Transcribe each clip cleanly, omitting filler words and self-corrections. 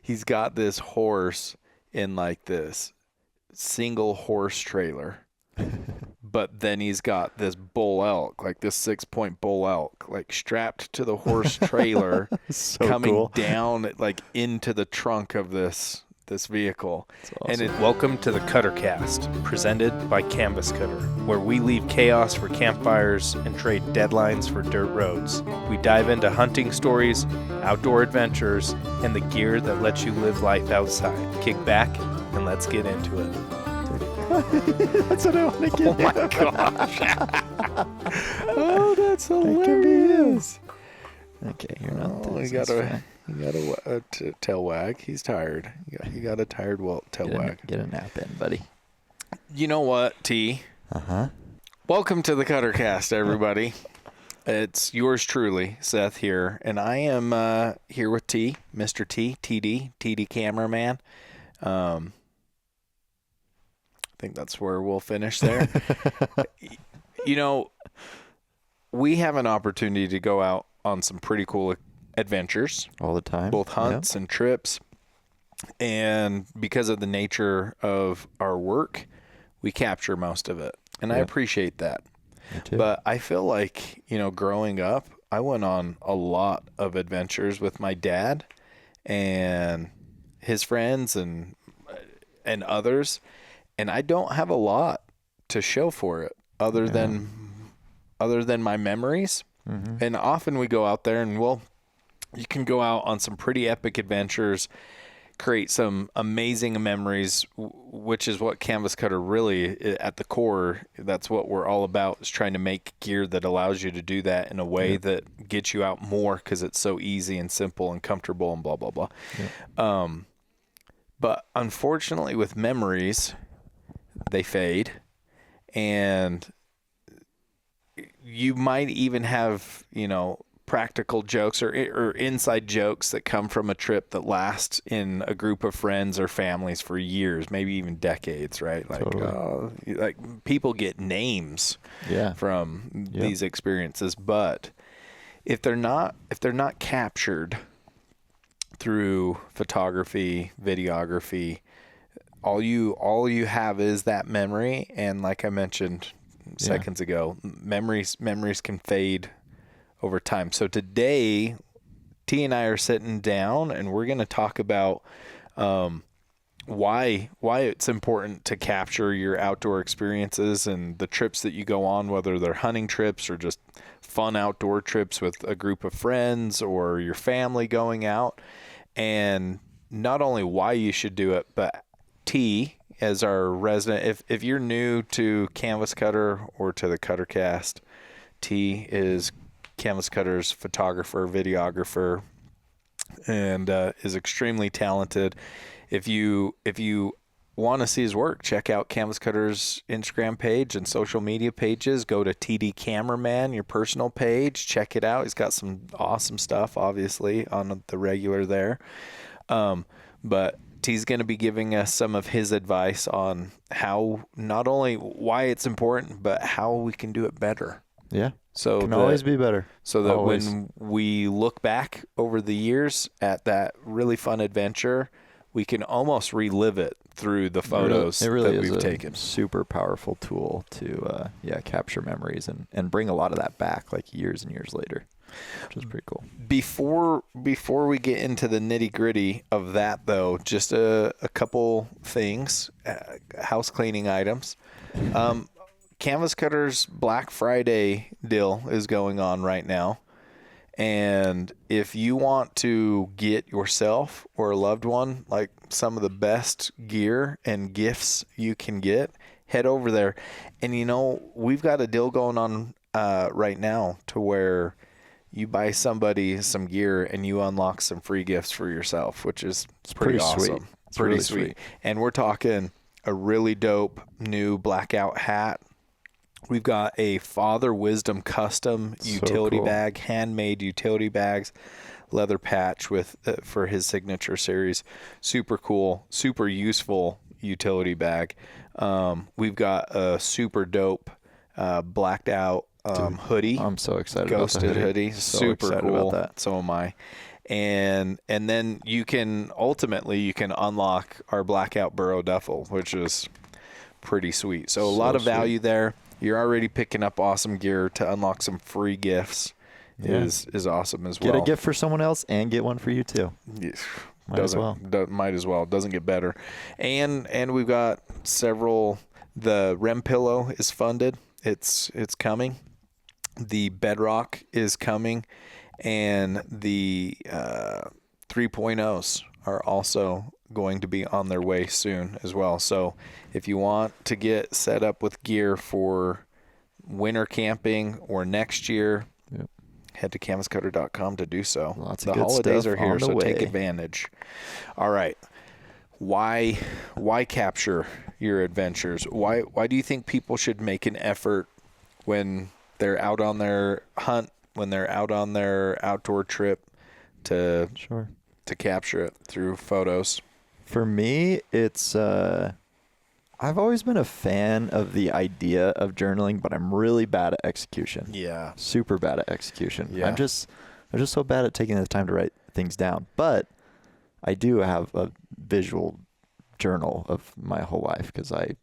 he's got this horse in like this single horse trailer. But then he's got this bull elk, like this 6-point bull elk, like strapped to the horse trailer, So coming cool. down like into the trunk of this vehicle. Awesome. And Welcome to the Cuttercast, presented by Canvas Cutter, where we leave chaos for campfires and trade deadlines for dirt roads. We dive into hunting stories, outdoor adventures, and the gear that lets you live life outside. Kick back and let's get into it. That's what I want to get. oh my gosh. Oh, that's hilarious. Okay, you're not. Oh, you got a tail wag. He's tired. You got a tired tail wag. Get a nap in, buddy. You know what, T? Welcome to the Cuttercast, everybody. It's yours truly, Seth here, and I am here with T, Mr. T, TD cameraman. I think that's where we'll finish there. You know, we have an opportunity to go out on some pretty cool adventures. All the time. Both hunts and trips. And because of the nature of our work, we capture most of it. And I appreciate that. Me too. But I feel like, growing up, I went on a lot of adventures with my dad and his friends and others. And I don't have a lot to show for it other than my memories. Mm-hmm. And often we go out there and you can go out on some pretty epic adventures, create some amazing memories, which is what Canvas Cutter really, at the core, that's what we're all about, is trying to make gear that allows you to do that in a way that gets you out more because it's so easy and simple and comfortable and blah, blah, blah. Yeah. But unfortunately with memories, they fade, and you might even have, practical jokes or inside jokes that come from a trip that lasts in a group of friends or families for years, maybe even decades, right? Like, totally. Like people get names from these experiences, but if they're not captured through photography, videography, all you have is that memory, and like I mentioned seconds ago, memories can fade over time. So today, T and I are sitting down, and we're going to talk about why it's important to capture your outdoor experiences and the trips that you go on, whether they're hunting trips or just fun outdoor trips with a group of friends or your family going out, and not only why you should do it, but T, as our resident, if you're new to Canvas Cutter or to the Cuttercast, T is Canvas Cutter's photographer, videographer, and is extremely talented. If you want to see his work, check out Canvas Cutter's Instagram page and social media pages. Go to TD Cameraman, your personal page. Check it out. He's got some awesome stuff, obviously, on the regular there. But T's going to be giving us some of his advice on how, not only why it's important, but how we can do it better. Yeah. So can always be better. So that when we look back over the years at that really fun adventure, we can almost relive it through the photos that we've taken. Super powerful tool to capture memories and bring a lot of that back like years and years later, which is pretty cool. Before we get into the nitty gritty of that, though, just a couple things, house cleaning items. Canvas Cutter's Black Friday deal is going on right now. And if you want to get yourself or a loved one like some of the best gear and gifts you can get, head over there. And we've got a deal going on right now to where you buy somebody some gear and you unlock some free gifts for yourself, which is pretty awesome. Sweet. It's pretty really sweet. And we're talking a really dope new blackout hat. We've got a Father Wisdom custom utility bag, handmade utility bags, leather patch with for his signature series. Super cool, super useful utility bag. We've got a super dope blacked out hoodie. I'm so excited Ghosted about the hoodie. So super cool. about that. So am I. And then you can unlock our blackout burrow duffel, which is pretty sweet. So a lot of value there. You're already picking up awesome gear. To unlock some free gifts is awesome as well. Get a gift for someone else and get one for you too. Might as well. Doesn't get better. And we've got several. The REM pillow is funded. It's coming. The Bedrock is coming, and the 3.0s are also going to be on their way soon as well. So if you want to get set up with gear for winter camping or next year, head to canvascutter.com to do so. Lots the of good holidays stuff are here, on the so way. take advantage. All right. Why capture your adventures? Why do you think people should make an effort when they're out on their hunt, when they're out on their outdoor trip to capture it through photos? For me, it's I've always been a fan of the idea of journaling, but I'm really bad at execution. Yeah. Super bad at execution. Yeah. I'm just so bad at taking the time to write things down. But I do have a visual journal of my whole life because I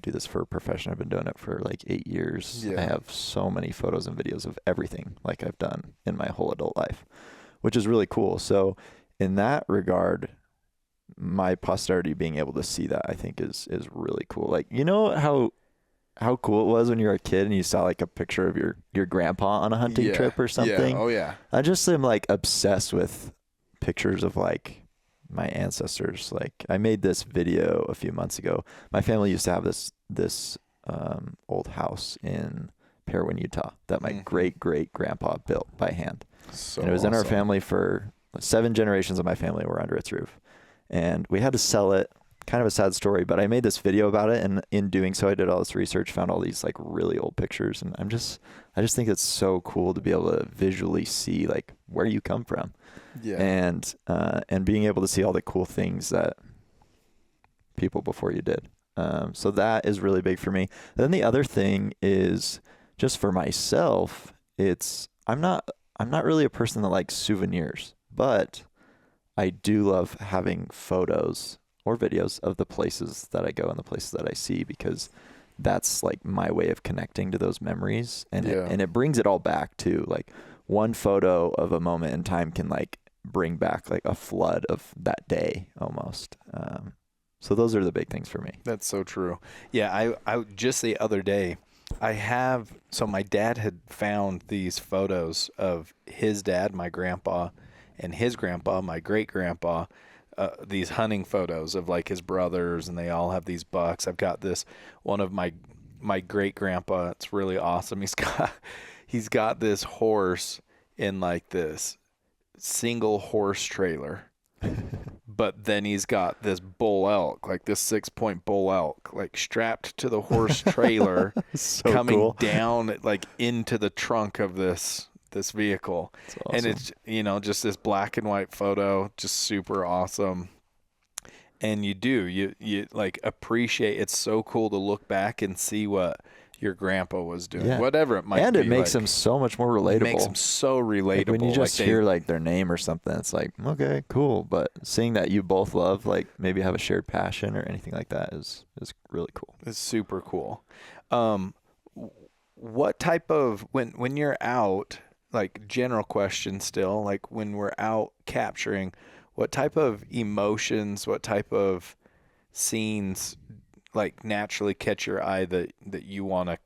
do this for a profession. I've been doing it for like 8 years. Yeah. I have so many photos and videos of everything like I've done in my whole adult life, which is really cool. So in that regard, my posterity being able to see that, I think is really cool. Like, you know how cool it was when you were a kid and you saw like a picture of your grandpa on a hunting trip or something? Yeah. Oh yeah. I just am like obsessed with pictures of like my ancestors. Like I made this video a few months ago. My family used to have this old house in Parowan, Utah that my great grandpa built by hand. So and it was in our family for 7 generations of my family were under its roof. And we had to sell it. Kind of a sad story, but I made this video about it, and in doing so I did all this research, found all these like really old pictures, and I just think it's so cool to be able to visually see like where you come from. Yeah. And being able to see all the cool things that people before you did. So that is really big for me. Then the other thing is just for myself, I'm not really a person that likes souvenirs, but I do love having photos or videos of the places that I go and the places that I see, because that's like my way of connecting to those memories. And it brings it all back to like one photo of a moment in time can like bring back like a flood of that day almost. So those are the big things for me. That's so true. Yeah. I just the other day, so my dad had found these photos of his dad, my grandpa, and his grandpa, my great grandpa, these hunting photos of like his brothers, and they all have these bucks. I've got this one of my great grandpa. It's really awesome. He's got this horse in like this single horse trailer, but then he's got this bull elk, like this 6-point bull elk, like strapped to the horse trailer, so coming cool. down like into the trunk of this vehicle. Awesome. And it's just this black and white photo, just super awesome. And you like appreciate, it's so cool to look back and see what your grandpa was doing, whatever it might be. And it makes them so much more relatable. It makes them so relatable. Like when you just hear like their name or something, it's like, okay, cool. But seeing that you both love, like maybe have a shared passion or anything like that is really cool. It's super cool. What type of, when you're out, like general question still, like when we're out capturing, what type of emotions, what type of scenes like naturally catch your eye that you want to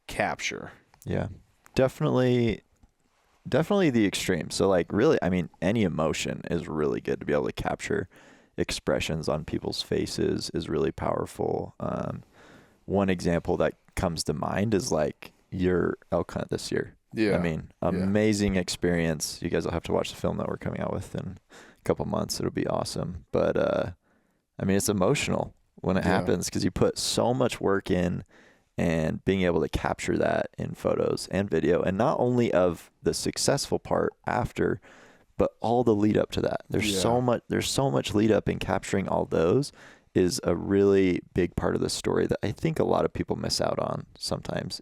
capture? Yeah, definitely the extreme. So like really, I mean, any emotion is really good to be able to capture. Expressions on people's faces is really powerful. One example that comes to mind is like your elk hunt this year. Yeah. I mean, amazing experience. You guys will have to watch the film that we're coming out with in a couple months. It'll be awesome. But, I mean, it's emotional when it happens because you put so much work in, and being able to capture that in photos and video, and not only of the successful part after, but all the lead up to that. There's so much lead up in capturing all those is a really big part of the story that I think a lot of people miss out on sometimes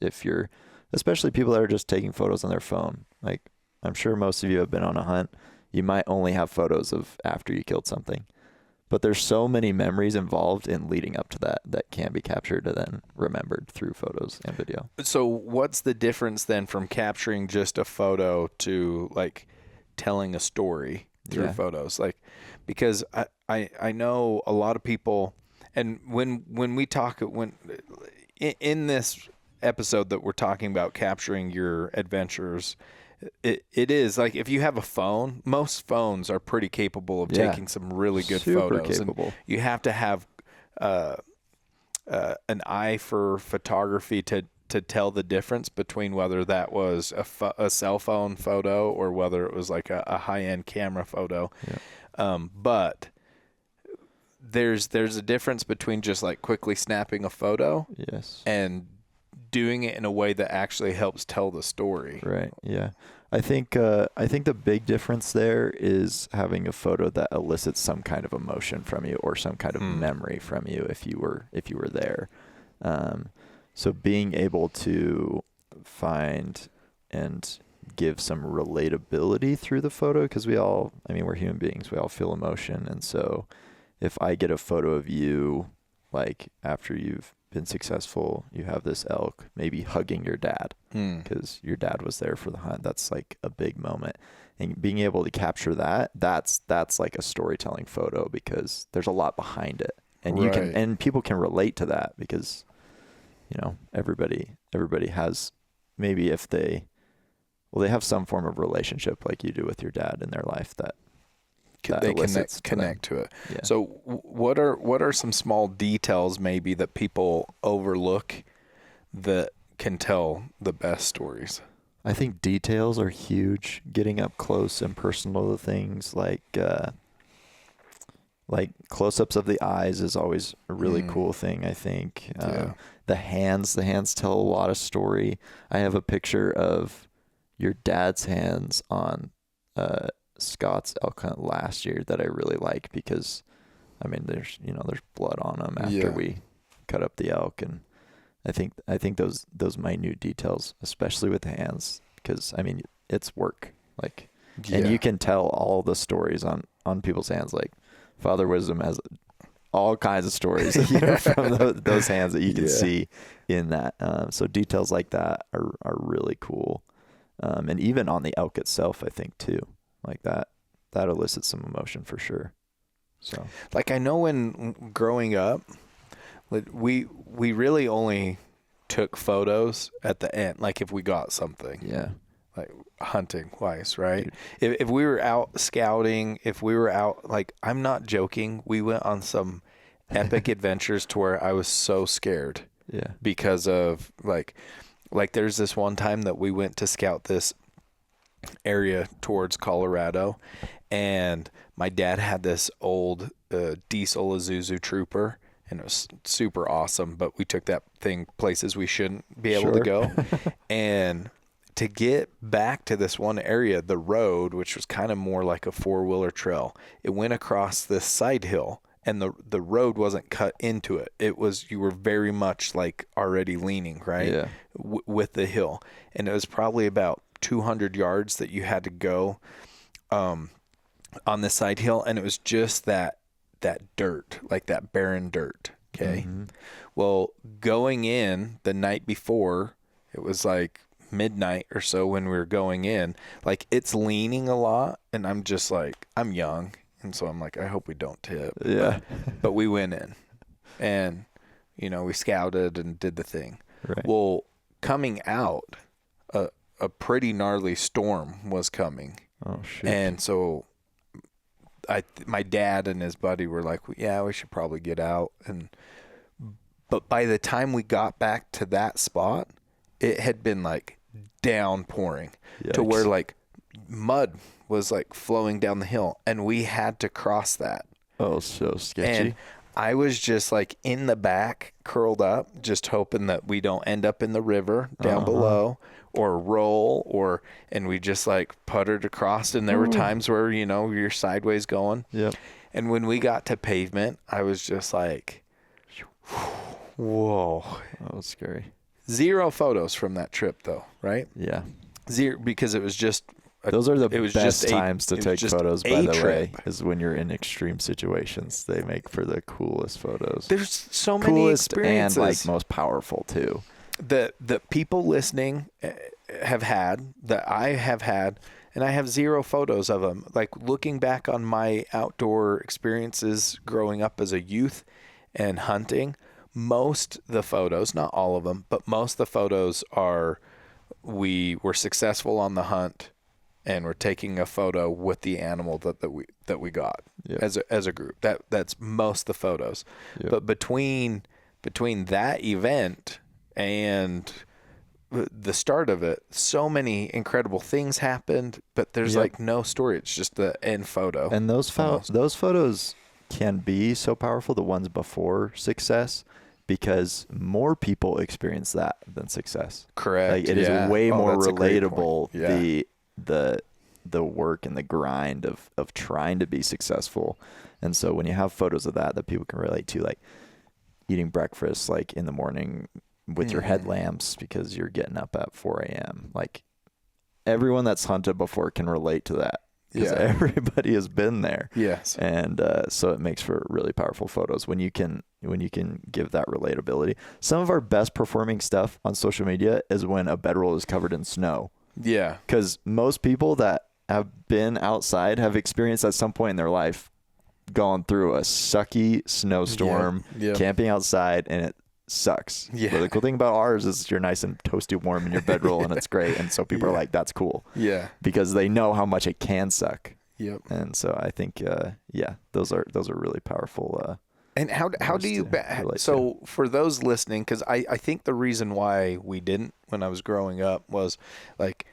especially people that are just taking photos on their phone. Like I'm sure most of you have been on a hunt. you might only have photos of after you killed something. But there's so many memories involved in leading up to that can be captured and then remembered through photos and video. So what's the difference then from capturing just a photo to like telling a story through photos? Like, because I know a lot of people, and when we talk, in this episode that we're talking about capturing your adventures, it is like if you have a phone, most phones are pretty capable of taking some really good photos. Capable. And you have to have an eye for photography to tell the difference between whether that was a cell phone photo or whether it was like a high-end camera photo. Yeah. But there's a difference between just like quickly snapping a photo and doing it in a way that actually helps tell the story. Right. Yeah. I think the big difference there is having a photo that elicits some kind of emotion from you or some kind of memory from you if you were there. So being able to find and give some relatability through the photo, because we're human beings, we all feel emotion. And so if I get a photo of you, like after you've been successful, you have this elk, maybe hugging your dad because your dad was there for the hunt. That's like a big moment. And being able to capture that's like a storytelling photo because there's a lot behind it. And you can, and people can relate to that because, everybody has, maybe if they have some form of relationship like you do with your dad in their life that they connect to it. Yeah. So what are some small details maybe that people overlook that can tell the best stories? I think details are huge. Getting up close and personal to things like close-ups of the eyes is always a really cool thing, I think. The hands tell a lot of story. I have a picture of your dad's hands on Scott's elk hunt last year that I really like because there's blood on them after we cut up the elk, and I think those minute details, especially with the hands, because it's work, and you can tell all the stories on people's hands. Like Father Wisdom has all kinds of stories from those hands that you can see in that. So details like that are really cool, and even on the elk itself, I think too. Like that elicits some emotion for sure. So, like I know when growing up, we really only took photos at the end. Like if we got something, like hunting wise, right? If we were out scouting, if we were out, like I'm not joking, we went on some epic adventures to where I was so scared, because of like there's this one time that we went to scout this area towards Colorado, and my dad had this old diesel Isuzu Trooper, and it was super awesome, but we took that thing places we shouldn't be able to go. And to get back to this one area, the road, which was kind of more like a four-wheeler trail, it went across this side hill, and the road wasn't cut into it. It was, you were very much like already leaning, right? With the hill. And it was probably about 200 yards that you had to go on the side hill, and it was just that dirt, like that barren dirt. Okay. Well, going in the night before, it was like midnight or so when we were going in, like it's leaning a lot, and I'm just like, I'm young, and so I'm like, I hope we don't tip. But we went in, and we scouted and did the thing. Well, coming out, a pretty gnarly storm was coming. Oh shit. And so my dad and his buddy were like, yeah, we should probably get out. But by the time we got back to that spot, it had been like downpouring. Yikes. To where like mud was like flowing down the hill, and we had to cross that. Oh, so sketchy. And I was just like in the back, curled up, just hoping that we don't end up in the river down below or roll, and we just like puttered across. And there were times where, you're sideways going. Yep. And when we got to pavement, I was just like, whoa. That was scary. 0 photos from that trip though, right? Yeah. 0, because it was just Those are the it was best just times to it was take just photos, a by the trip. way, is when you're in extreme situations. They make for the coolest photos. There's so many Coolest experiences. and like most powerful too. The people listening have had, that I have had, and I have zero photos of them. Like looking back on my outdoor experiences growing up as a youth and hunting, most the photos, not all of them, but most of the photos are we were successful on the hunt and we're taking a photo with the animal that we got as a group. That's most of the photos. Yep. But between that event and the start of it, so many incredible things happened, but there's like no story. It's just the end photo. And those photos can be so powerful, the ones before success, because more people experience that than success. Correct. Like it is way more that's a great relatable. point. The work and the grind of trying to be successful. And so when you have photos of that people can relate to, like eating breakfast like in the morning with your headlamps because you're getting up at 4 a.m. Like everyone that's hunted before can relate to that. Because everybody has been there. Yes. And so it makes for really powerful photos when you can give that relatability. Some of our best performing stuff on social media is when a bedroll is covered in snow. Yeah. Because most people that have been outside have experienced at some point in their life going through a sucky snowstorm, camping outside, and it sucks. Yeah. But the cool thing about ours is you're nice and toasty warm in your bedroll and it's great. And so people are like, that's cool. Yeah. Because they know how much it can suck. Yep. And so I think, those are really powerful. And how do you so for those listening, because I think the reason why we didn't when I was growing up was like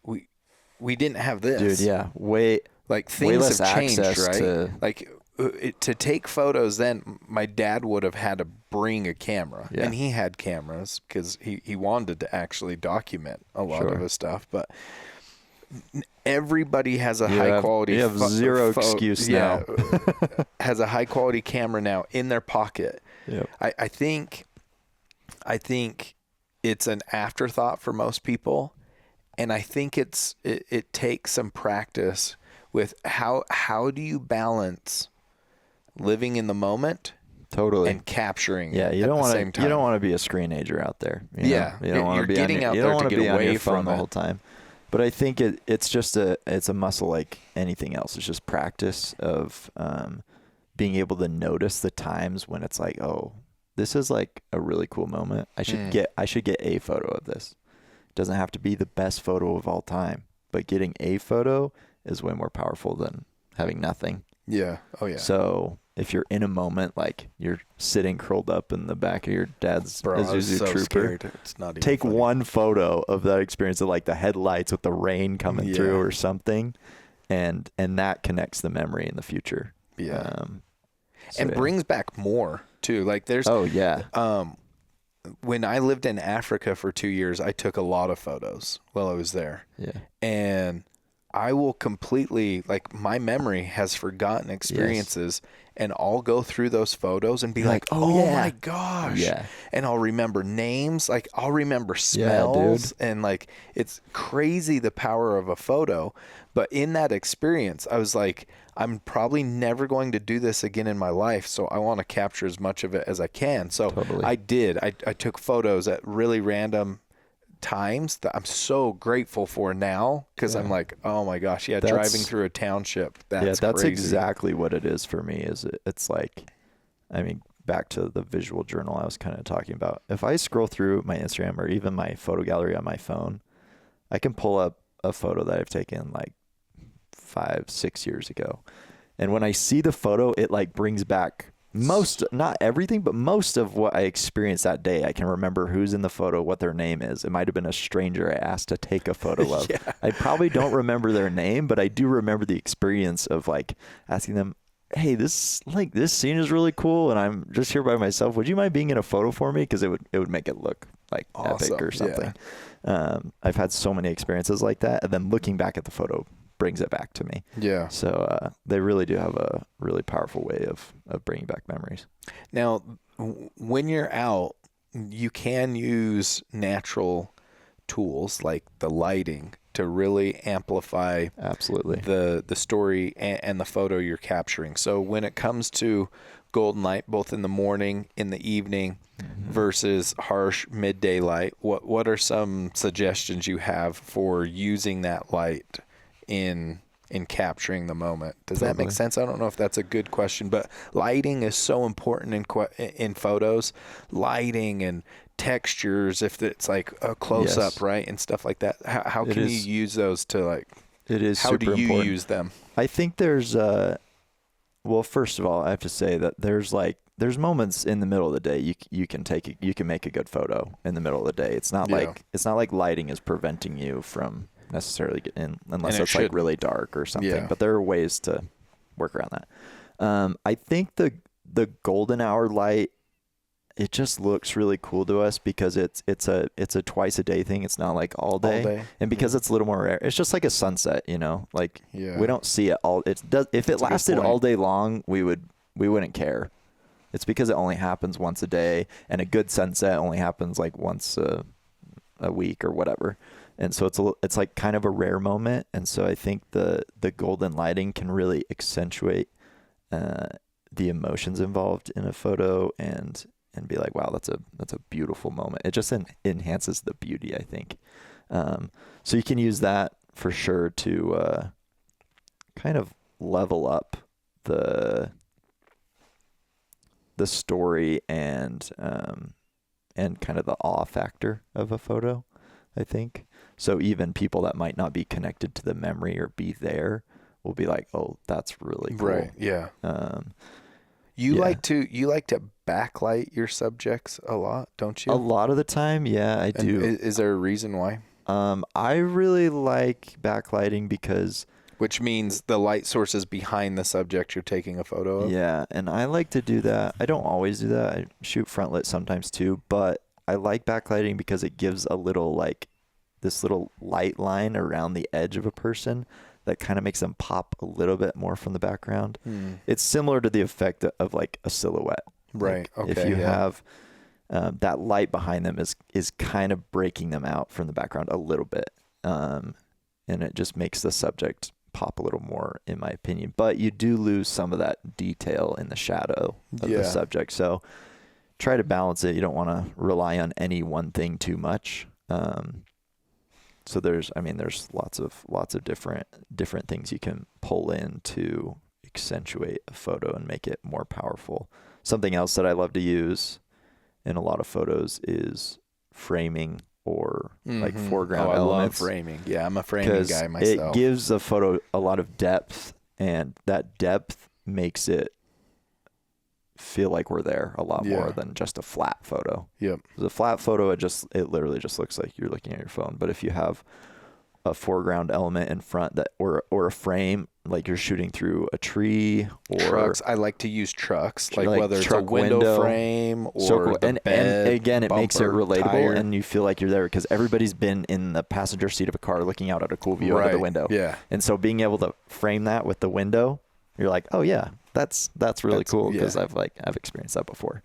we didn't have this. Dude, like things have changed, right? To to take photos then my dad would have had to bring a camera, Yeah. and he had cameras because he wanted to actually document a lot of his stuff, but everybody has a high quality. You have zero excuse now. Has a high quality camera now in their pocket. Yep. I think it's an afterthought for most people, and I think it takes some practice with how do you balance living in the moment Totally. and capturing Yeah, you at don't the want same to. time. You don't want to be a screenager out there. You know? You don't want you're to be getting out you there don't to want get be on away your phone from the it. whole time. But I think it's just it's a muscle like anything else. It's just practice of being able to notice the times when it's like, oh, this is like a really cool moment. I should get a photo of this. It doesn't have to be the best photo of all time, but getting a photo is way more powerful than having nothing. Yeah. Oh yeah. So if you're in a moment, like you're sitting curled up in the back of your dad's Bro, I was Isuzu so Trooper, scared. It's not even take funny. one photo of that experience of like the headlights with the rain coming through or something, and that connects the memory in the future. Yeah. Brings back more too. Like there's when I lived in Africa for 2 years, I took a lot of photos while I was there. Yeah. And I will completely, like, my memory has forgotten experiences, and I'll go through those photos and be like, oh my gosh. Yeah. And I'll remember names, like I'll remember smells, and like it's crazy the power of a photo. But in that experience, I was like, I'm probably never going to do this again in my life, so I want to capture as much of it as I can. So I did. I took photos at really random times that I'm so grateful for now, because I'm like, oh my gosh, driving through a township, that's crazy. Exactly what it is for me. Is it's like, I mean, back to the visual journal I was kind of talking about. If I scroll through my Instagram or even my photo gallery on my phone, I can pull up a photo that I've taken like 5-6 years ago, and when I see the photo, it like brings back not everything, but most of what I experienced that day. I can remember who's in the photo, what their name is. It might have been a stranger I asked to take a photo of. I probably don't remember their name, but I do remember the experience of like asking them, hey, this scene is really cool, and I'm just here by myself. Would you mind being in a photo for me? Because it would make it look like epic or something. I've had so many experiences like that, and then looking back at the photo brings it back to me. Yeah. So they really do have a really powerful way of bringing back memories. Now, when you're out, you can use natural tools like the lighting to really amplify Absolutely. the story and the photo you're capturing. So when it comes to golden light, both in the morning, in the evening, versus harsh midday light, what are some suggestions you have for using that light in capturing the moment? Does that make sense? I don't know if that's a good question, but lighting is so important in photos. Lighting and textures, if it's like a close up, right, and stuff like that. How can you use those to like? It is. How super do you important. use them? I think there's well, first of all, I have to say that there's moments in the middle of the day you can make a good photo in the middle of the day. It's not like lighting is preventing you from necessarily getting in unless it's like really dark or something. Yeah. But there are ways to work around that. I think the golden hour light, it just looks really cool to us because it's a twice a day thing. It's not like all day. And because it's a little more rare, it's just like a sunset, like we don't see it all. If it lasted all day long, we wouldn't care. It's because it only happens once a day, and a good sunset only happens like once a week or whatever. And so it's like kind of a rare moment. And so I think the golden lighting can really accentuate the emotions involved in a photo and be like, wow, that's a beautiful moment. It just enhances the beauty, I think. So you can use that for sure to kind of level up the story and kind of the awe factor of a photo, I think. So even people that might not be connected to the memory or be there will be like, oh, that's really cool. Right. Yeah. You like to backlight your subjects a lot, don't you? A lot of the time, yeah, I do. Is there a reason why? I really like backlighting because... Which means the light source is behind the subject you're taking a photo of? Yeah, and I like to do that. I don't always do that. I shoot front lit sometimes too, but I like backlighting because it gives a little this little light line around the edge of a person that kind of makes them pop a little bit more from the background. It's similar to the effect of like a silhouette. Right. Like if you have that light behind them is kind of breaking them out from the background a little bit. And it just makes the subject pop a little more, in my opinion. But you do lose some of that detail in the shadow of the subject. So try to balance it. You don't want to rely on any one thing too much. So there's lots of different things you can pull in to accentuate a photo and make it more powerful. Something else that I love to use in a lot of photos is framing or like foreground elements. I love framing. Yeah, I'm a framing guy myself. It gives a photo a lot of depth, and that depth makes it feel like we're there a lot more than just a flat photo. Yep. The flat photo, it literally just looks like you're looking at your phone. But if you have a foreground element in front that or a frame, like you're shooting through a tree or trucks. I like to use trucks, like whether it's a window frame or the bed, and again, it makes it relatable, tire. And you feel like you're there because everybody's been in the passenger seat of a car looking out at a cool view out of the window. Yeah. And so being able to frame that with the window, you're like, oh yeah, that's really cool because I've experienced that before.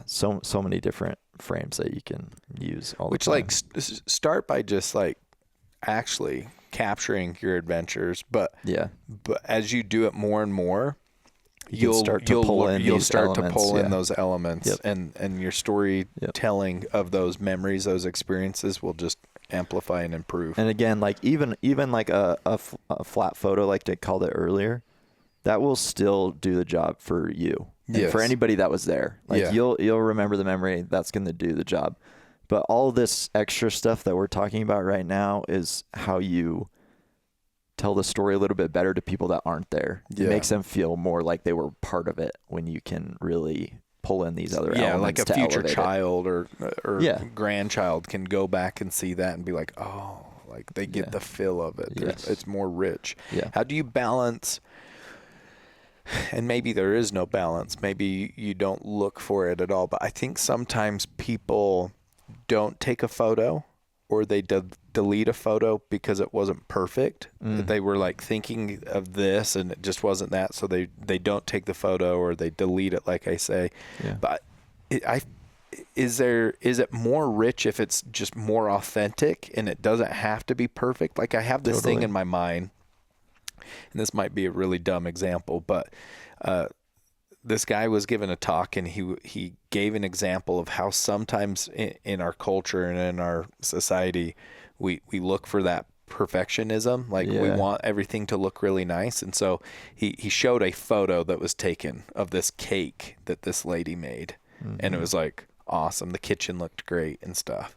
So many different frames that you can use all the time. Which start by just like actually capturing your adventures, but as you do it more and more, you'll start to pull in those elements, and your storytelling of those memories, those experiences will just amplify and improve. And again, like even like a flat photo, like they called it earlier, that will still do the job for you. And for anybody that was there, like you'll remember the memory. That's going to do the job. But all this extra stuff that we're talking about right now is how you tell the story a little bit better to people that aren't there. It makes them feel more like they were part of it when you can really pull in these other elements. Like a future child or grandchild can go back and see that and be like, oh, like they get the feel of it. Yes. It's more rich. Yeah. How do you balance? And maybe there is no balance. Maybe you don't look for it at all. But I think sometimes people don't take a photo or they delete a photo because it wasn't perfect. They were like thinking of this and it just wasn't that. So they don't take the photo or they delete it, like I say. Yeah. But is it more rich if it's just more authentic and it doesn't have to be perfect? Like, I have this thing in my mind, and this might be a really dumb example, but this guy was given a talk, and he gave an example of how sometimes in our culture and in our society, we look for that perfectionism. Like, we want everything to look really nice. And so he showed a photo that was taken of this cake that this lady made. Mm-hmm. And it was like awesome. The kitchen looked great and stuff.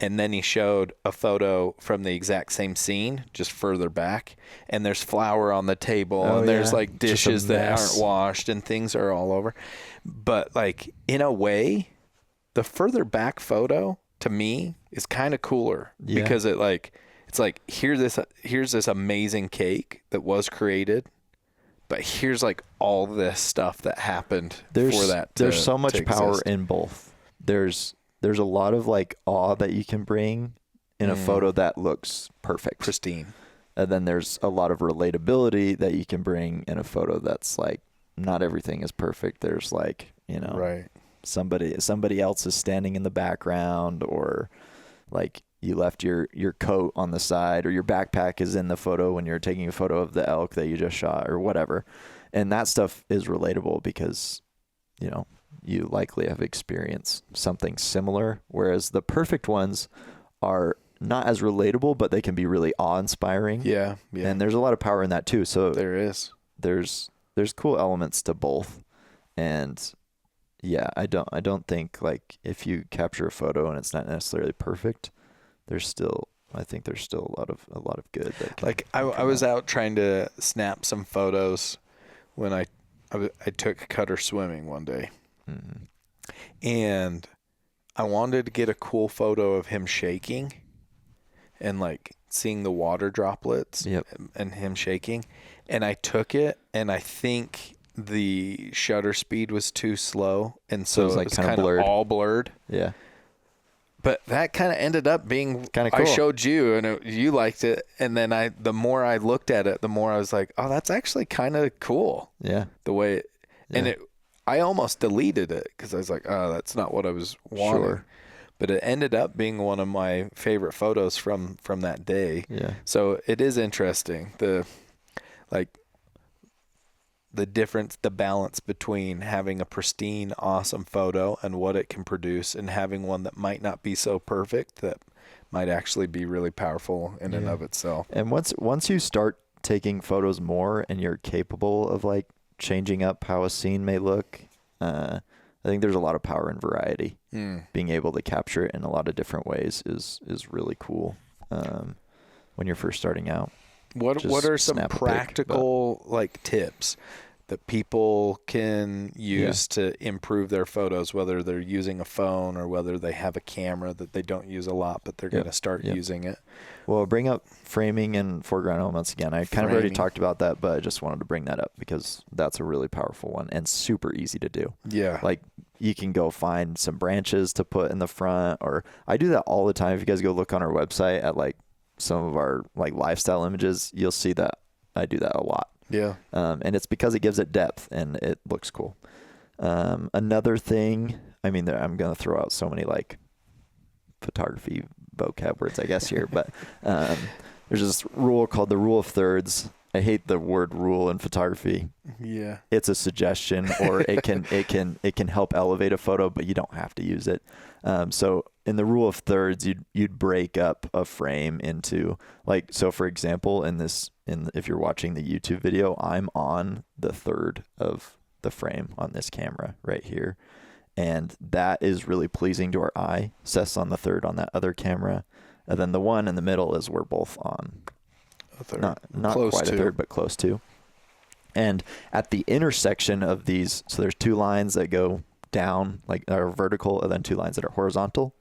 And then he showed a photo from the exact same scene, just further back, and there's flour on the table, and there's like dishes that aren't washed, and things are all over. But like, in a way, the further back photo to me is kind of cooler because it's like, here's this amazing cake that was created, but here's like all this stuff that happened for that. There's so much power in both. There's a lot of like awe that you can bring in a photo that looks perfect, pristine. And then there's a lot of relatability that you can bring in a photo that's like, not everything is perfect. There's like, somebody else is standing in the background, or like you left your coat on the side, or your backpack is in the photo when you're taking a photo of the elk that you just shot, or whatever. And that stuff is relatable because, you likely have experienced something similar, whereas the perfect ones are not as relatable, but they can be really awe-inspiring. Yeah. And there's a lot of power in that too. So there's cool elements to both. And I don't think like if you capture a photo and it's not necessarily perfect, I think there's still a lot of good that can, like I was out trying to snap some photos when I took Cutter swimming one day. Mm-hmm. And I wanted to get a cool photo of him shaking and like seeing the water droplets and him shaking. And I took it, and I think the shutter speed was too slow, and so it was kind of all blurred. Yeah. But that kind of ended up being kind of cool. I showed you, and you liked it, and then the more I looked at it, the more I was like, oh, that's actually kind of cool. Yeah. The way and I almost deleted it because I was like, oh, that's not what I was wanting. Sure. But it ended up being one of my favorite photos from that day. Yeah. So it is interesting, the difference, the balance between having a pristine, awesome photo and what it can produce, and having one that might not be so perfect that might actually be really powerful in and of itself. And once you start taking photos more and you're capable of like changing up how a scene may look, I think there's a lot of power in variety. Being able to capture it in a lot of different ways is really cool when you're first starting out. What are some practical tips that people can use to improve their photos, whether they're using a phone or whether they have a camera that they don't use a lot, but they're going to start using it? Well, bring up framing and foreground elements again. I kind of already talked about that, but I just wanted to bring that up because that's a really powerful one and super easy to do. Yeah. Like, you can go find some branches to put in the front, or I do that all the time. If you guys go look on our website at like some of our like lifestyle images, you'll see that I do that a lot. Yeah. And it's because it gives it depth and it looks cool. Another thing, I mean, I'm going to throw out so many like photography vocab words, I guess, here, but there's this rule called the rule of thirds. I hate the word rule in photography. Yeah. It's a suggestion, or it can help elevate a photo, but you don't have to use it. So in the rule of thirds, you'd break up a frame into so for example, if you're watching the YouTube video, I'm on the third of the frame on this camera right here. And that is really pleasing to our eye. Seth's on the third on that other camera. And then the one in the middle is we're both on a third. Not close quite to. A third, but close to. And at the intersection of these, so there's two lines that go down, are vertical, and then two lines that are horizontal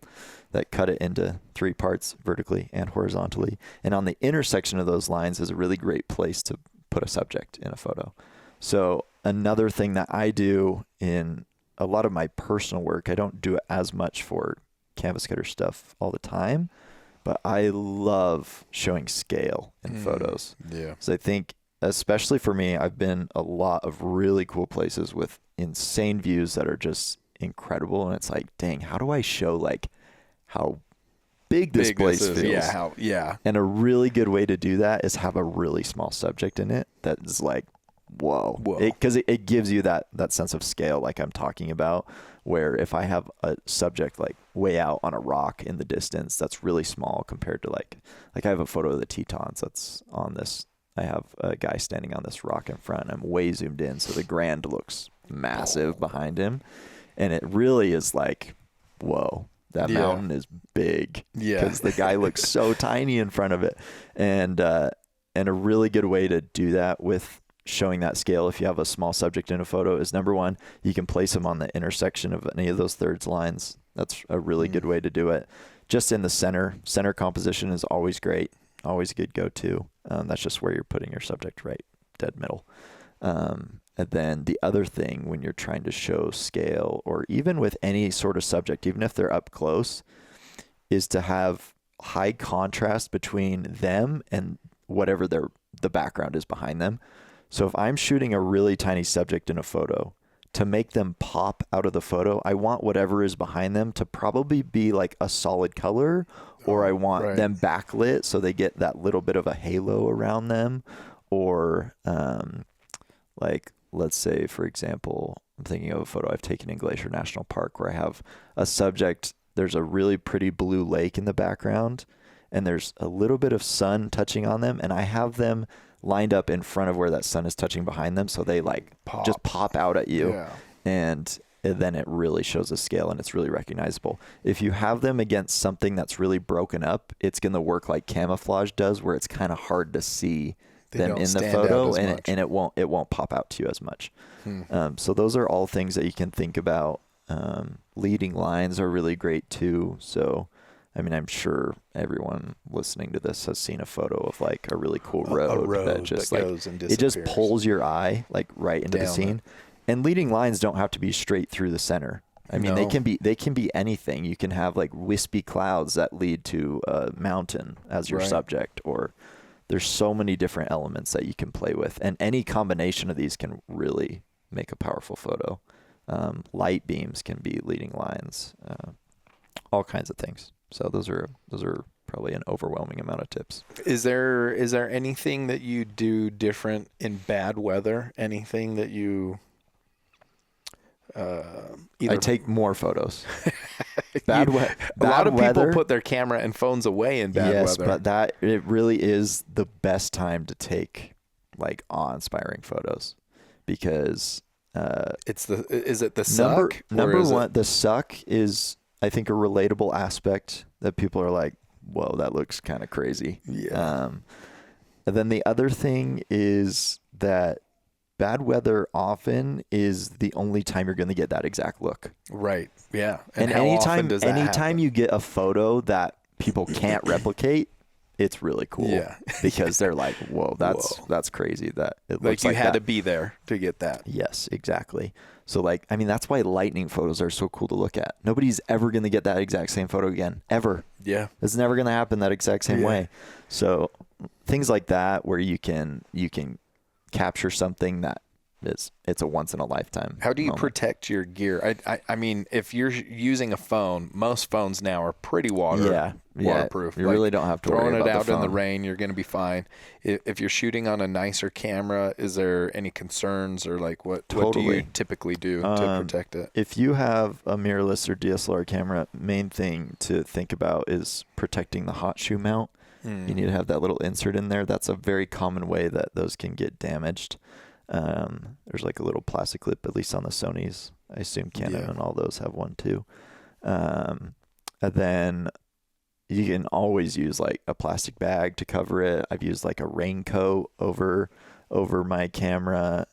that cut it into three parts vertically and horizontally. And on the intersection of those lines is a really great place to put a subject in a photo. So another thing that I do in a lot of my personal work, I don't do it as much for Canvas Cutter stuff all the time, but I love showing scale in photos. Yeah. So I think, especially for me, I've been a lot of really cool places with insane views that are just incredible. And it's like, dang, how do I show like how big this place feels? Yeah. And a really good way to do that is have a really small subject in it that is like, whoa. Because it gives you that sense of scale like I'm talking about, where if I have a subject like way out on a rock in the distance that's really small compared to like I have a photo of the Tetons that's on this. I have a guy standing on this rock in front. I'm way zoomed in, so the Grand looks massive behind him. And it really is like, whoa, that mountain is big. Yeah. Because the guy looks so tiny in front of it. And a really good way to do that with showing that scale, if you have a small subject in a photo, is number one, you can place them on the intersection of any of those thirds lines. That's a really good way to do it. Just in the center composition is always great. Always a good go-to. That's just where you're putting your subject right dead middle. And then the other thing when you're trying to show scale, or even with any sort of subject, even if they're up close, is to have high contrast between them and whatever the background is behind them. So if I'm shooting a really tiny subject in a photo, to make them pop out of the photo, I want whatever is behind them to probably be like a solid color, or I want them backlit so they get that little bit of a halo around them. Or like, let's say, for example, I'm thinking of a photo I've taken in Glacier National Park where I have a subject, there's a really pretty blue lake in the background, and there's a little bit of sun touching on them, and I have them lined up in front of where that sun is touching behind them, so they like just pop out at you. And then it really shows a scale and it's really recognizable. If you have them against something that's really broken up, it's going to work like camouflage does, where it's kind of hard to see them in the photo, and it won't pop out to you as much. So those are all things that you can think about. Leading lines are really great too. So I mean, I'm sure everyone listening to this has seen a photo of like a really cool road that just like goes and it just pulls your eye like right into the scene. And leading lines don't have to be straight through the center. I mean, they can be anything. You can have like wispy clouds that lead to a mountain as your subject, or there's so many different elements that you can play with, and any combination of these can really make a powerful photo. Light beams can be leading lines, all kinds of things. So those are probably an overwhelming amount of tips. Is there anything that you do different in bad weather? Anything that you I take more photos. A lot of people put their camera and phones away in bad weather. Yes, but it really is the best time to take like awe-inspiring photos, because is it the suck? Number one, the suck is, I think, a relatable aspect that people are like, whoa, that looks kind of crazy. Yeah. And then the other thing is that bad weather often is the only time you're going to get that exact look. Right. Yeah. And anytime you get a photo that people can't replicate, it's really cool. Yeah. Because they're like, whoa, that's crazy. That it looks like you had to be there to get that. Yes, exactly. So like, I mean, that's why lightning photos are so cool to look at. Nobody's ever going to get that exact same photo again, ever. Yeah. It's never going to happen that exact same way. So things like that, where you can capture something that it's a once in a lifetime. How do you protect your gear? I mean, if you're using a phone, most phones now are pretty waterproof. You really don't have to worry about throwing it out the in the phone. rain, you're going to be fine. If you're shooting on a nicer camera, is there any concerns, or like what do you typically do to protect it? If you have a mirrorless or DSLR camera, main thing to think about is protecting the hot shoe mount. You need to have that little insert in there. That's a very common way that those can get damaged. There's like a little plastic clip, at least on the Sonys. I assume Canon and all those have one too. And then you can always use like a plastic bag to cover it. I've used like a raincoat over my camera.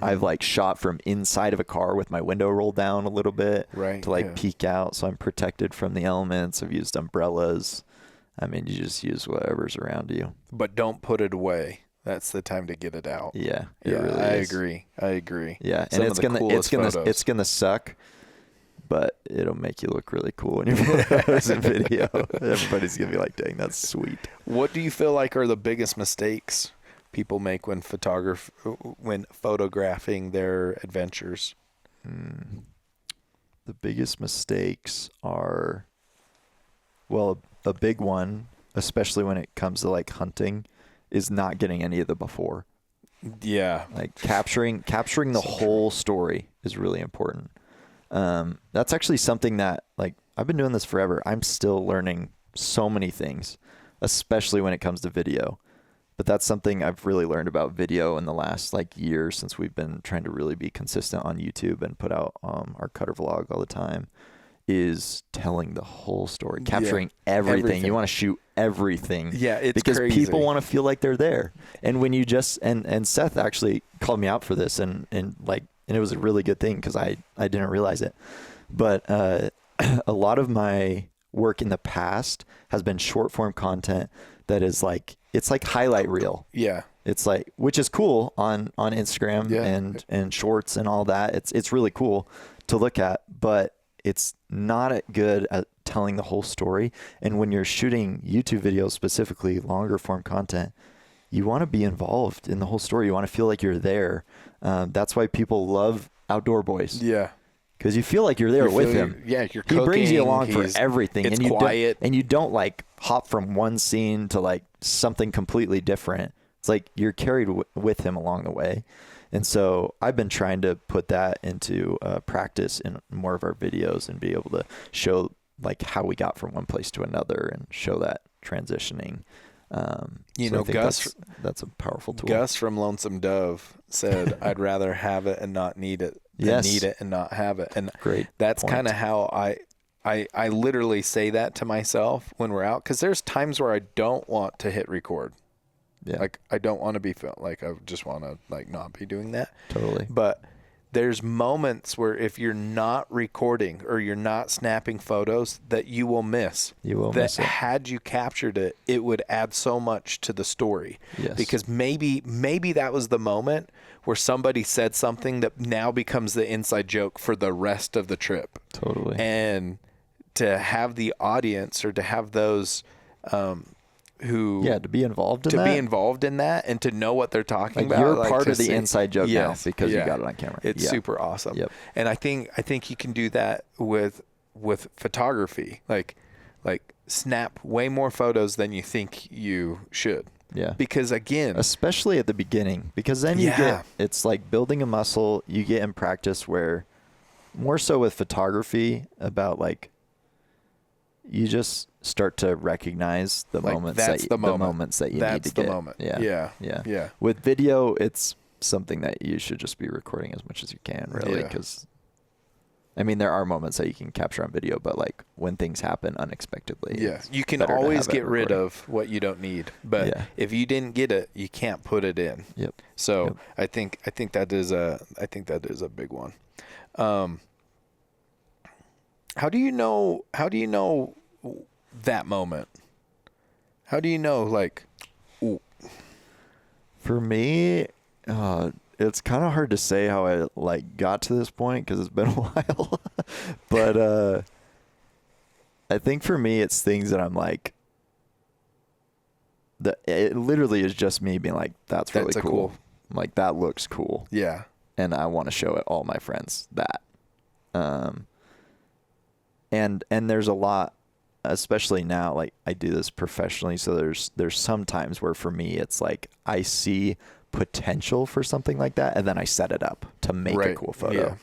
I've like shot from inside of a car with my window rolled down a little bit to like peek out, so I'm protected from the elements. I've used umbrellas. I mean, you just use whatever's around you. But don't put it away. That's the time to get it out. Yeah, it really is. I agree. Yeah, and it's gonna suck, but it'll make you look really cool in your photos and video. Everybody's gonna be like, "Dang, that's sweet." What do you feel like are the biggest mistakes people make when photographing their adventures? The biggest mistakes are, well, a big one, especially when it comes to like hunting, is not getting any of the before. Yeah. Like capturing the whole story is really important. That's actually something that, like, I've been doing this forever. I'm still learning so many things, especially when it comes to video. But that's something I've really learned about video in the last like year, since we've been trying to really be consistent on YouTube and put out our cutter vlog all the time, is telling the whole story, capturing everything. You want to shoot everything. Yeah, it's because crazy. people want to feel like they're there. And when you just and Seth actually called me out for this, and it was a really good thing because I didn't realize it. But a lot of my work in the past has been short form content that is like, it's like highlight reel. Yeah. It's like, which is cool on Instagram and shorts and all that. It's really cool to look at, but it's not good at telling the whole story. And when you're shooting YouTube videos, specifically longer form content, you want to be involved in the whole story. You want to feel like you're there. That's why people love Outdoor Boys. Yeah. Because you feel like you're there with him. Yeah, you're cooking. He brings you along for everything. It's and you quiet. And you don't like hop from one scene to like something completely different. It's like you're carried with him along the way. And so I've been trying to put that into practice in more of our videos and be able to show like how we got from one place to another and show that transitioning. Gus, that's a powerful tool. Gus from Lonesome Dove said, "I'd rather have it and not need it than need it and not have it." And that's kind of how I literally say that to myself when we're out, because there's times where I don't want to hit record. Yeah. Like I don't want to be filmed. Like I just want to like not be doing that. Totally. But there's moments where if you're not recording or you're not snapping photos, that you will miss. That had you captured it, it would add so much to the story. Yes. Because maybe that was the moment where somebody said something that now becomes the inside joke for the rest of the trip. Totally. And to have the audience, or to have those to be involved in that and to know what they're talking about. You're part of the inside joke now because you got it on camera. It's super awesome. Yep. And I think you can do that with photography. Like snap way more photos than you think you should. Yeah. Because again, especially at the beginning, because then it's like building a muscle. You get in practice where, more so with photography, about like, you just start to recognize the moments that you need to get. Moment. Yeah. With video, it's something that you should just be recording as much as you can, really, because I mean, there are moments that you can capture on video, but like when things happen unexpectedly, you can always get rid of what you don't need. But if you didn't get it, you can't put it in. Yep. So I think that is a big one. How do you know that moment? How do you know, like, ooh? For me, it's kind of hard to say how I like got to this point because it's been a while. But I think for me, it's things that I'm like, it literally is just me being like, that's really cool. Like, that looks cool. Yeah. And I want to show it all my friends that. And there's a lot, especially now, like I do this professionally. So there's some times where for me, it's like I see potential for something like that, and then I set it up to make a cool photo.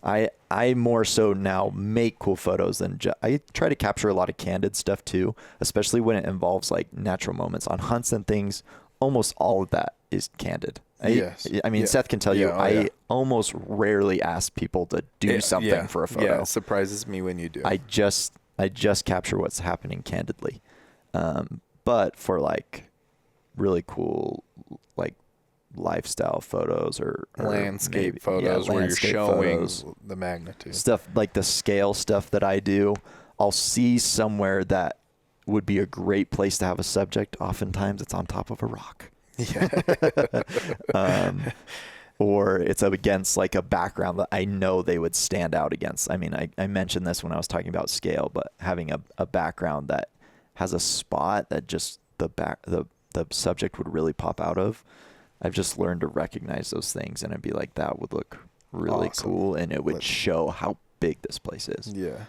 Yeah. I more so now make cool photos than I try to capture a lot of candid stuff too, especially when it involves like natural moments on hunts and things. Almost all of that is candid. I mean, Seth can tell you, I almost rarely ask people to do something for a photo. Yeah, it surprises me when you do. I just capture what's happening candidly. But for like really cool, like lifestyle photos or landscape photos where you're showing the magnitude. Stuff like the scale stuff that I do, I'll see somewhere that would be a great place to have a subject. Oftentimes it's on top of a rock. Or it's up against like a background that I know they would stand out against. I mean, I mentioned this when I was talking about scale, but having a background that has a spot that just the subject would really pop out of. I've just learned to recognize those things, and I'd be like, that would look really cool, and it would show how big this place is. Yeah.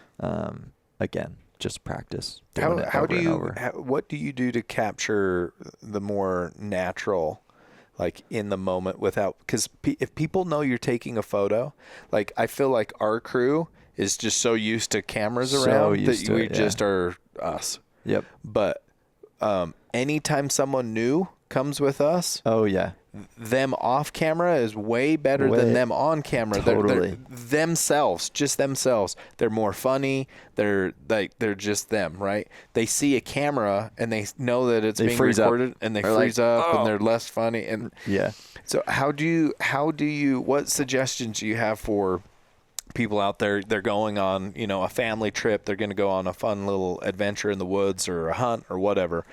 Again, just practice. What do you do to capture the more natural, like in the moment because if people know you're taking a photo, like I feel like our crew is just so used to cameras around that we just are us. Yep. But anytime someone new comes with us, them off camera is way better than them on camera. Totally. They're themselves, just themselves. They're more funny. They're just them, right? They see a camera and they know that it's being recorded, and they freeze up, and they're less funny. And so how do you what suggestions do you have for people out there? They're going on, a family trip. They're going to go on a fun little adventure in the woods or a hunt or whatever.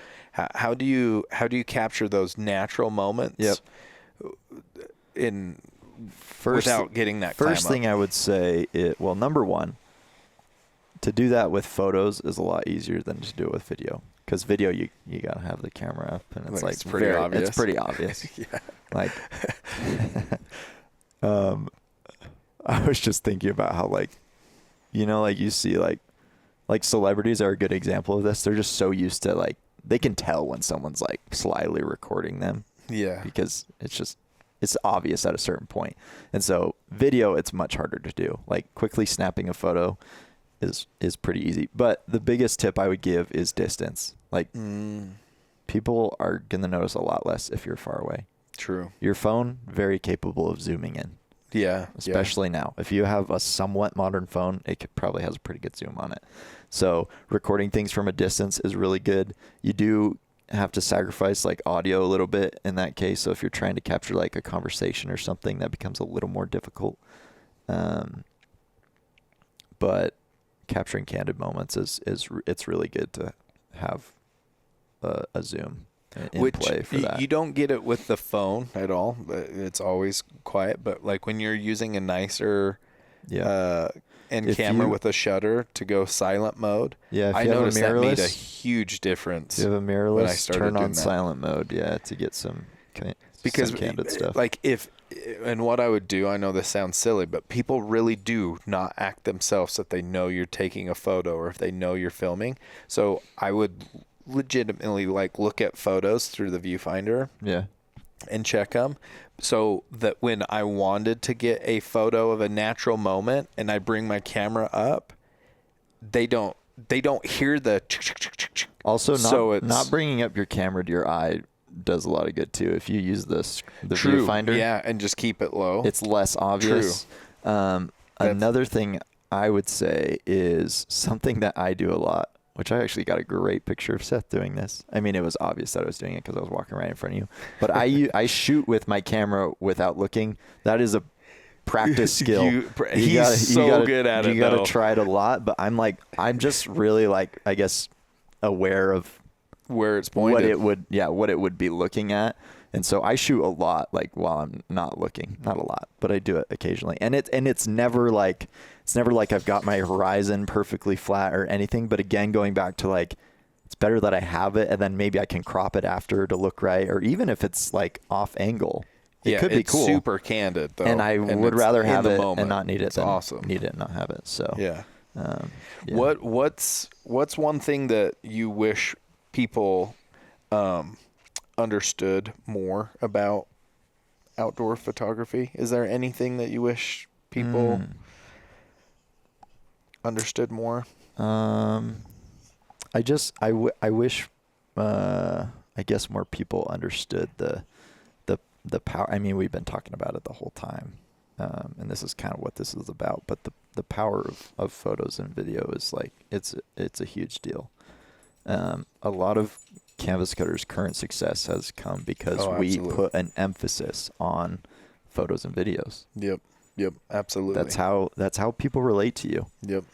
How do you capture those natural moments without getting that climb up? First thing I would say, number one, to do that with photos is a lot easier than to do it with video. Because video, you got to have the camera up, and it's it's pretty obvious. It's pretty obvious. Yeah. Like, I was just thinking about how, you see, celebrities are a good example of this. They're just so used to, they can tell when someone's, slyly recording them. Yeah. Because it's obvious at a certain point. And so video, it's much harder to do. Quickly snapping a photo is pretty easy. But the biggest tip I would give is distance. People are going to notice a lot less if you're far away. True. Your phone, very capable of zooming in. Yeah. Especially now. If you have a somewhat modern phone, it probably has a pretty good zoom on it. So recording things from a distance is really good. You do have to sacrifice audio a little bit in that case. So if you're trying to capture a conversation or something, that becomes a little more difficult. But capturing candid moments it's really good to have a zoom in play for that. You don't get it with the phone at all. It's always quiet. But when you're using a nicer camera with a shutter to go silent mode, I noticed that made a huge difference. If you have a mirrorless, turn on silent mode, to get some candid stuff. And what I would do, I know this sounds silly, but people really do not act themselves if they know you're taking a photo or if they know you're filming. So I would legitimately look at photos through the viewfinder and check them, so that when I wanted to get a photo of a natural moment and I bring my camera up, they don't hear the also not bringing up your camera to your eye does a lot of good too. If you use the viewfinder, and just keep it low, it's less obvious. Another thing I would say is something that I do a lot, which I actually got a great picture of Seth doing this. I mean, it was obvious that I was doing it because I was walking right in front of you. But I shoot with my camera without looking. That is a practice skill. He's so good at it. You got to try it a lot. But I'm just really I guess aware of where it's pointed. What it would be looking at. And so I shoot a lot while I'm not looking. Not a lot, but I do it occasionally. And it's never I've got my horizon perfectly flat or anything. But again, going back to it's better that I have it, and then maybe I can crop it after to look right, or even if it's off angle. It could be cool. It's super candid though. And I would rather have it moment. and not need it it's than awesome. Need it and not have it. So What's one thing that you wish people understood more about outdoor photography? Is there anything that you wish people understood more? I wish I guess more people understood the power. I mean, we've been talking about it the whole time, and this is kind of what this is about. But the power of photos and video is it's a huge deal. A lot of Canvas Cutter's current success has come because we put an emphasis on photos and videos. Yep, absolutely. That's how people relate to you. Yep.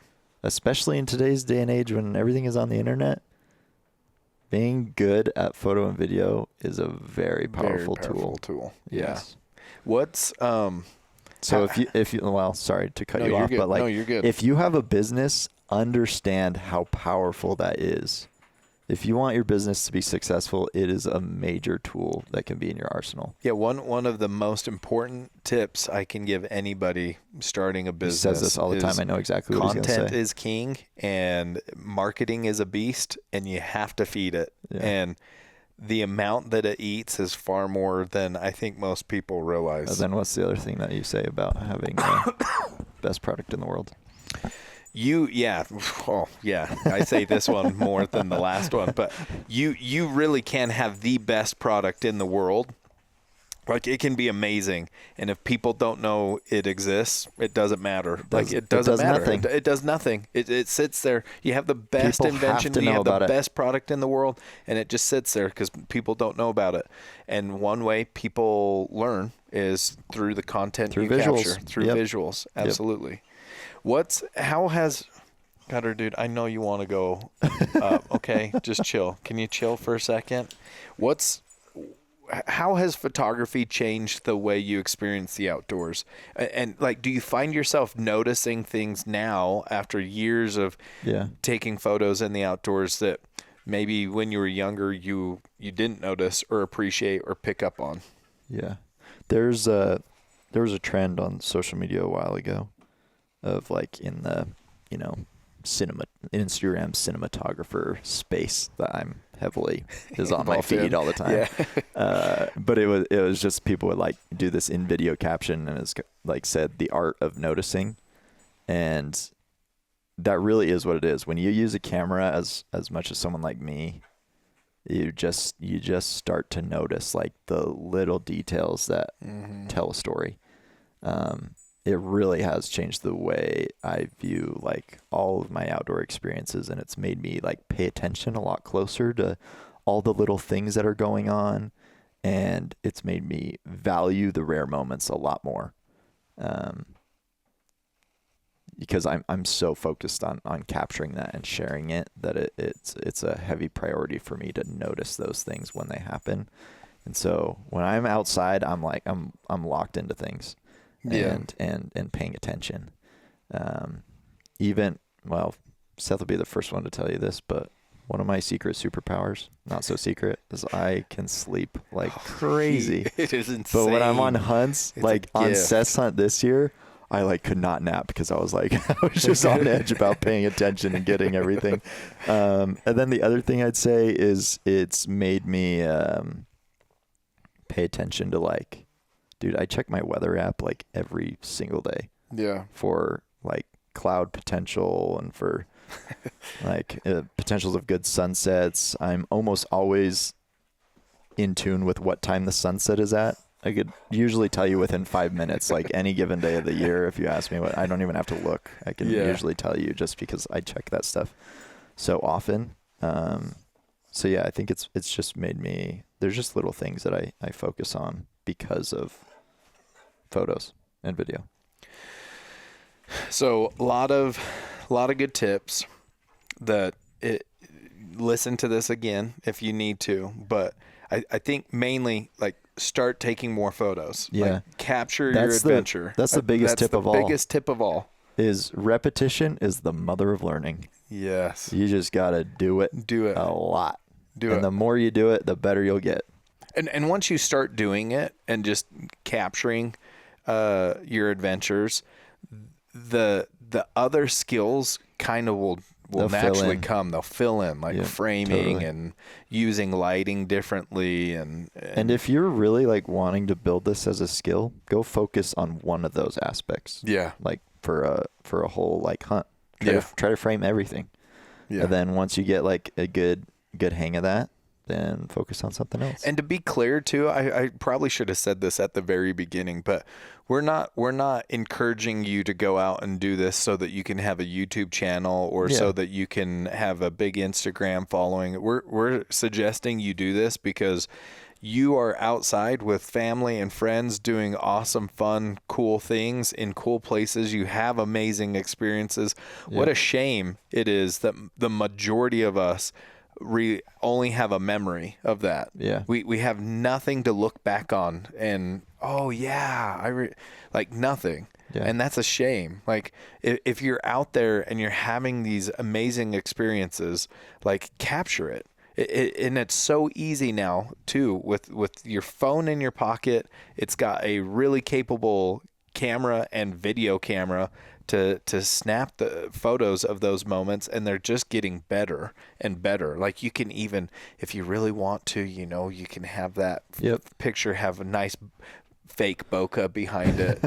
Especially in today's day and age when everything is on the internet. Being good at photo and video is a very powerful tool. Yes. Yeah. What's so if you well, sorry to cut you off, but you're good. If you have a business, understand how powerful that is. If you want your business to be successful, it is a major tool that can be in your arsenal. Yeah, one of the most important tips I can give anybody starting a He business says this all the time. I know exactly what he's going to say. content is king and marketing is a beast, and you have to feed it. Yeah. And the amount that it eats is far more than I think most people realize. Then what's the other thing that you say about having the best product in the world? I say this one more than the last one, but you really can have the best product in the world. Like, it can be amazing, and if people don't know it exists, it doesn't matter. It does matter. Nothing. It does nothing. It sits there. You have the best People invention, have to you know have the about it. best product in the world, and it just sits there because people don't know about it. And one way people learn is through the content Through you visuals. capture, through Yep. visuals. Absolutely. Cutter, dude, I know you want to go. Okay, just chill. Can you chill for a second? How has photography changed the way you experience the outdoors? And like, do you find yourself noticing things now after years of taking photos in the outdoors that maybe when you were younger you didn't notice or appreciate or pick up on? Yeah. There was a trend on social media a while ago of like in the, Instagram cinematographer space that I'm heavily is on my feed all the time. Yeah. But it was just people would like do this in video caption, and it's like said the art of noticing, and that really is what it is. When you use a camera as much as someone like me, you just start to notice like the little details that tell a story. It really has changed the way I view like all of my outdoor experiences, and it's made me like pay attention a lot closer to all the little things that are going on, and it's made me value the rare moments a lot more. Because I'm so focused on capturing that and sharing it that it's a heavy priority for me to notice those things when they happen. And so when I'm outside, I'm locked into things. And paying attention. Seth will be the first one to tell you this, but one of my secret superpowers, not so secret, is I can sleep like crazy. It is insane. But when I'm on hunts, It's like a on gift. Seth's hunt this year, I like could not nap because I was like, I was just on edge about paying attention and getting everything. And then the other thing I'd say is it's made me pay attention to like, dude, I check my weather app like every single day. Yeah. For like cloud potential and for like potentials of good sunsets. I'm almost always in tune with what time the sunset is at. I could usually tell you within 5 minutes, like any given day of the year. If you ask me I don't even have to look. I can usually tell you just because I check that stuff so often. So yeah, I think it's just made me, there's just little things that I focus on because of photos and video. So a lot of good tips listen to this again if you need to, but I think mainly like start taking more photos. Yeah. Like, capture your adventure. That's the biggest tip of all. Biggest tip of all is repetition is the mother of learning. Yes. You just got to do it a lot. And the more you do it, the better you'll get. And once you start doing it and just capturing your adventures, the other skills kind of will naturally come. They'll fill in, like framing and using lighting differently. And if you're really like wanting to build this as a skill, go focus on one of those aspects. Yeah. Like for a whole like hunt. Try to frame everything. Yeah. And then once you get like a good hang of that, then focus on something else. And to be clear too, I probably should have said this at the very beginning, but we're not encouraging you to go out and do this so that you can have a YouTube channel or so that you can have a big Instagram following. We're suggesting you do this because you are outside with family and friends doing awesome, fun, cool things in cool places. You have amazing experiences. Yeah. What a shame it is that the majority of us only have a memory of that. Yeah. We have nothing to look back on and, like nothing. Yeah. And that's a shame. Like if you're out there and you're having these amazing experiences, like capture it. And it's so easy now too, with your phone in your pocket. It's got a really capable camera and video camera to snap the photos of those moments, and they're just getting better and better. Like you can even, if you really want to, you can have that picture have a nice fake bokeh behind it,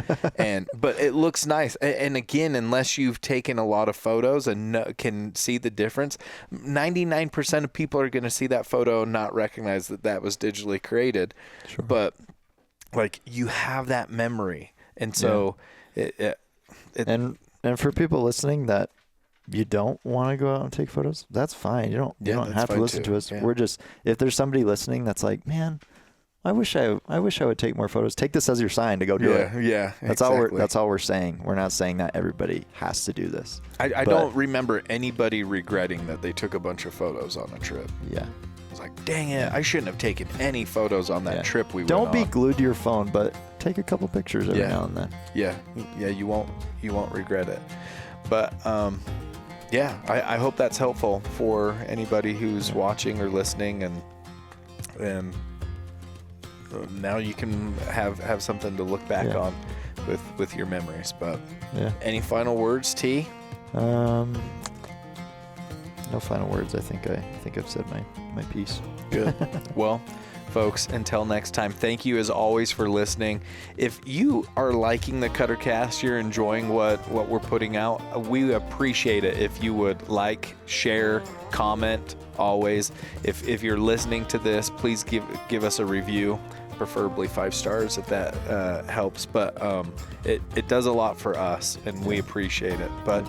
but it looks nice. And again, unless you've taken a lot of photos and can see the difference, 99% of people are going to see that photo and not recognize that was digitally created. Sure. But like you have that memory, and so and for people listening that you don't want to go out and take photos, that's fine. You don't have to listen to us. Yeah. We're just, if there's somebody listening that's like, man, I wish I would take more photos. Take this as your sign to go do it. Yeah, that's exactly. That's all we're saying. We're not saying that everybody has to do this. I don't remember anybody regretting that they took a bunch of photos on a trip. Yeah. It's like, dang it, I shouldn't have taken any photos on that trip we went Don't be on. glued to your phone, but take a couple pictures every now and then. Yeah, you won't regret it. But I hope that's helpful for anybody who's watching or listening, and now you can have something to look back on with your memories. But any final words, T? No final words. I think I've said my piece. Good. Well, folks, until next time, thank you as always for listening. If you are liking the Cuttercast, you're enjoying what we're putting out, we appreciate it if you would like, share, comment. Always, if you're listening to this, please give us a review, preferably 5 stars if that helps. But it does a lot for us, and we appreciate it. But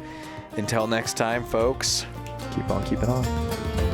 until next time, folks, keep on keeping on.